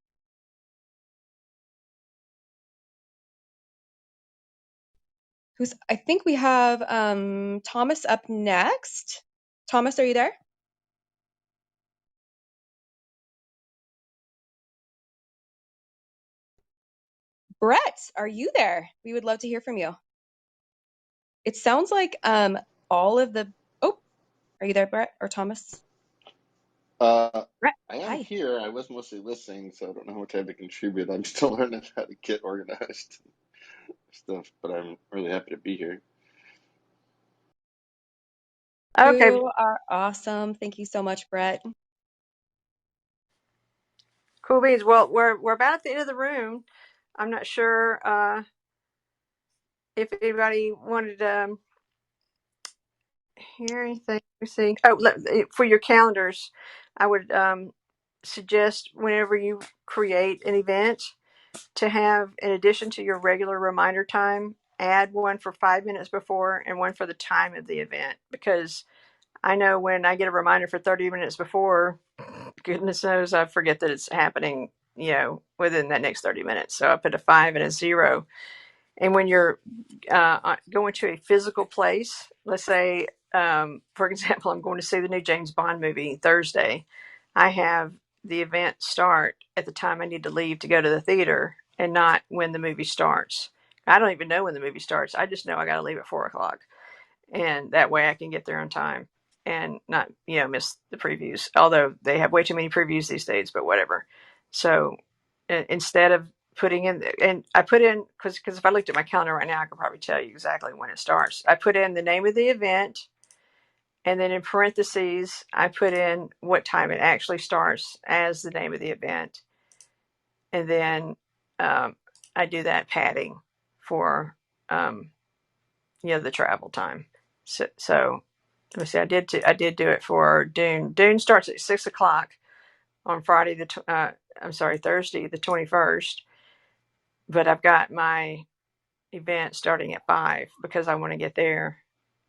I think we have Thomas up next. Thomas, are you there? Brett, are you there? We would love to hear from you. It sounds like all of the oh, are you there, Brett or Thomas? Uh, Brett, I am hi. here. I was mostly listening, so I don't know how much I have to contribute. I'm still learning how to get organized and stuff, but I'm really happy to be here. Okay, You are awesome. Thank you so much, Brett. cool beans. Well, we're about at the end of the room. I'm not sure if anybody wanted to hear anything. Let me see. Oh, for your calendars, I would suggest whenever you create an event to have, in addition to your regular reminder time, add one for 5 minutes before and one for the time of the event. Because I know when I get a reminder for 30 minutes before, goodness knows I forget that it's happening, within that next 30 minutes. So I put a 5 and a 0. And when you're going to a physical place, let's say, for example, I'm going to see the new James Bond movie Thursday, I have the event start at the time I need to leave to go to the theater, and not when the movie starts. I don't even know when the movie starts. I just know I got to leave at 4 o'clock, and that way I can get there on time and not, miss the previews. Although they have way too many previews these days, but whatever. So instead of putting in, and I put in, because if I looked at my calendar right now, I could probably tell you exactly when it starts. I put in the name of the event, And then in parentheses, I put in what time it actually starts as the name of the event. And then I do that padding for, the travel time. So let me see. I did do it for Dune. Dune starts at 6 o'clock on Thursday the 21st. But I've got my event starting at 5 because I want to get there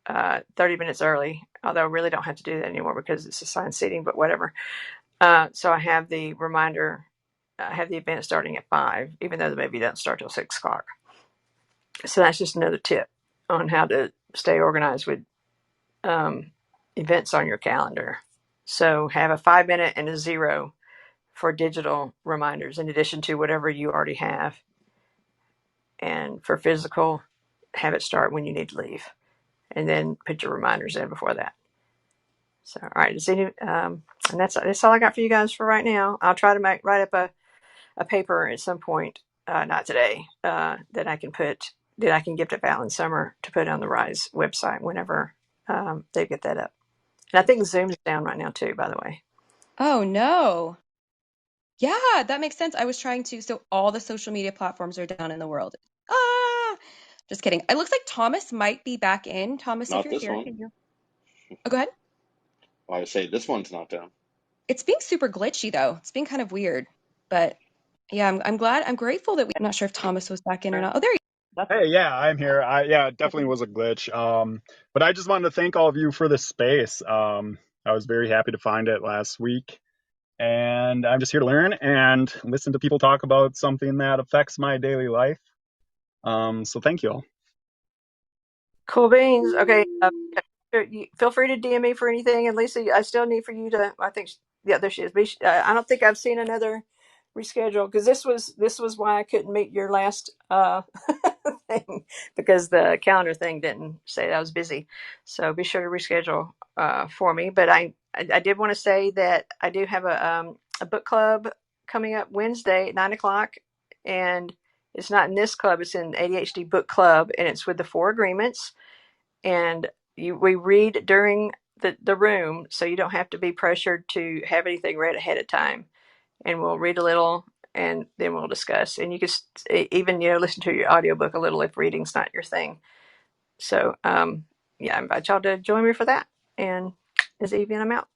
30 minutes early. Although I really don't have to do that anymore because it's assigned seating. But whatever. So I have the reminder. I have the event starting at 5, even though the movie doesn't start till 6 o'clock. So that's just another tip on how to stay organized with events on your calendar. So have a 5 minute and a 0 for digital reminders in addition to whatever you already have. And for physical, have it start when you need to leave. And then put your reminders in before that. So, all right. And that's all I got for you guys for right now. I'll try to write up a paper at some point, not today, that I can give to Val in summer to put on the Rise website whenever they get that up. And I think Zoom's down right now too, by the way. Oh no. Yeah, that makes sense. I was trying to, so all the social media platforms are down in the world. Ah, just kidding. It looks like Thomas might be back in. Thomas, if Not you're this here, one. can you? Oh, go ahead. Well, I say this one's not down. It's being super glitchy though. It's being kind of weird. But yeah, I'm grateful that I'm not sure if Thomas was back in or not. Oh, there you That's Hey, yeah, I'm here. Yeah, it definitely go. was a glitch. But I just wanted to thank all of you for this space. I was very happy to find it last week, and I'm just here to learn and listen to people talk about something that affects my daily life. So thank you all. Cool beans. Okay. Feel free to DM me for anything. And Lisa, I still need for you to, I think, yeah, there she is. I don't think I've seen another reschedule because this was why I couldn't meet your last thing because the calendar thing didn't say that I was busy. So be sure to reschedule for me. But I did want to say that I do have a book club coming up Wednesday at 9 o'clock, and it's not in this club; it's in ADHD Book Club, and it's with the Four Agreements. And we read during the room, so you don't have to be pressured to have anything read ahead of time. And we'll read a little, and then we'll discuss. And you can even listen to your audiobook a little if reading's not your thing. So yeah, I invite y'all to join me for that. And this evening, I'm out.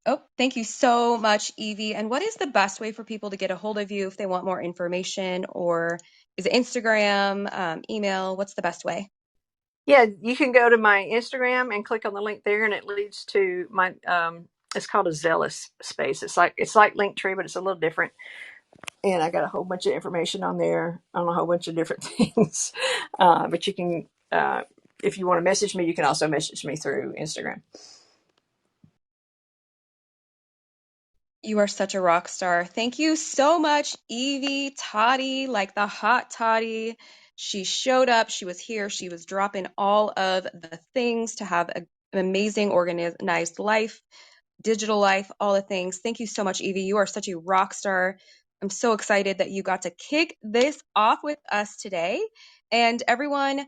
Oh, thank you so much, Evie. And what is the best way for people to get a hold of you if they want more information, or is it Instagram, email? What's the best way? Yeah, you can go to my Instagram and click on the link there, and it leads to my. It's called a Zealous space. It's like Linktree, but it's a little different. And I got a whole bunch of information on there on a whole bunch of different things. But you can, if you want to message me, you can also message me through Instagram. You are such a rock star. Thank you so much, Evie, Totty, like the hot Totty. She showed up. She was here. She was dropping all of the things to have an amazing organized life, digital life, all the things. Thank you so much, Evie. You are such a rock star. I'm so excited that you got to kick this off with us today. And everyone,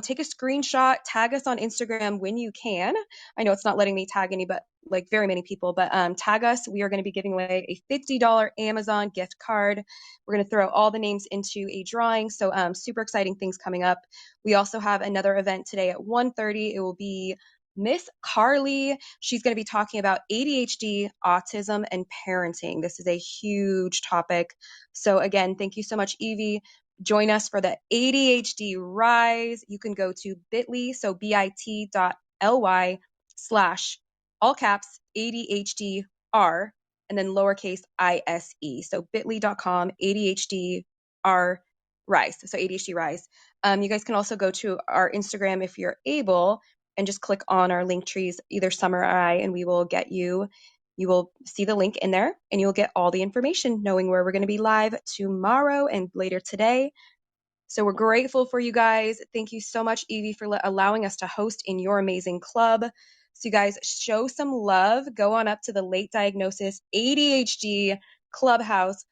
take a screenshot, tag us on Instagram when you can. I know it's not letting me tag any, but like very many people, but tag us. We are going to be giving away a $50 Amazon gift card. We're going to throw all the names into a drawing. So super exciting things coming up. We also have another event today at 1:30. It will be Miss Carly. She's going to be talking about ADHD, autism, and parenting. This is a huge topic. So again, thank you so much, Evie. Join us for the ADHD Rise. You can go to bit.ly, so bit.ly/ all caps ADHDR and then lowercase ISE. So bit.ly.com ADHDR Rise. So ADHD Rise. You guys can also go to our Instagram if you're able and just click on our link trees, either Summer or I, and we will get you. You will see the link in there and you'll get all the information knowing where we're going to be live tomorrow and later today. So we're grateful for you guys. Thank you so much, Evie, for allowing us to host in your amazing club. So you guys show some love. Go on up to the Late Diagnosis ADHD Clubhouse.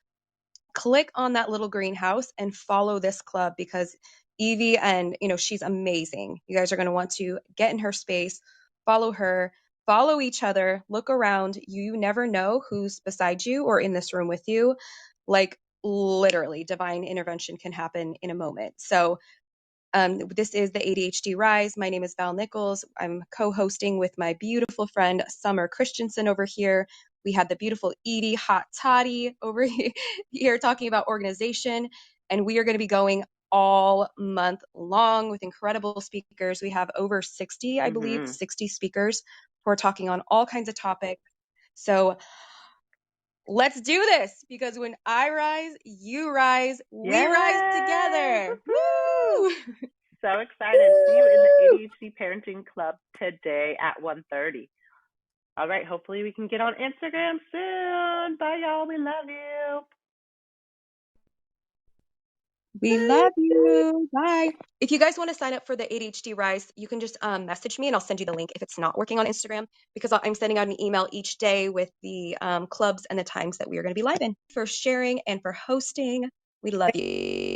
Click on that little greenhouse and follow this club because Evie, and she's amazing. You guys are going to want to get in her space, follow her, follow each other, look around. You never know who's beside you or in this room with you. Like literally, divine intervention can happen in a moment. So this is the ADHD Rise. My name is Val Nichols. I'm co-hosting with my beautiful friend Summer Christiansen over here. We had the beautiful Edie Hot Totty over here talking about organization, and we are going to be going all month long with incredible speakers. We have over 60, I believe, 60 speakers who are talking on all kinds of topics. So let's do this, because when I rise, you rise, we rise together. Woo-hoo! Woo! So excited. See you in the ADHD Parenting Club today at 1:30. All right, hopefully we can get on Instagram soon. Bye, y'all. We love you. We love you. Bye. If you guys want to sign up for the ADHD Rise, you can just message me and I'll send you the link if it's not working on Instagram, because I'm sending out an email each day with the clubs and the times that we are going to be live in. For sharing and for hosting, we love you.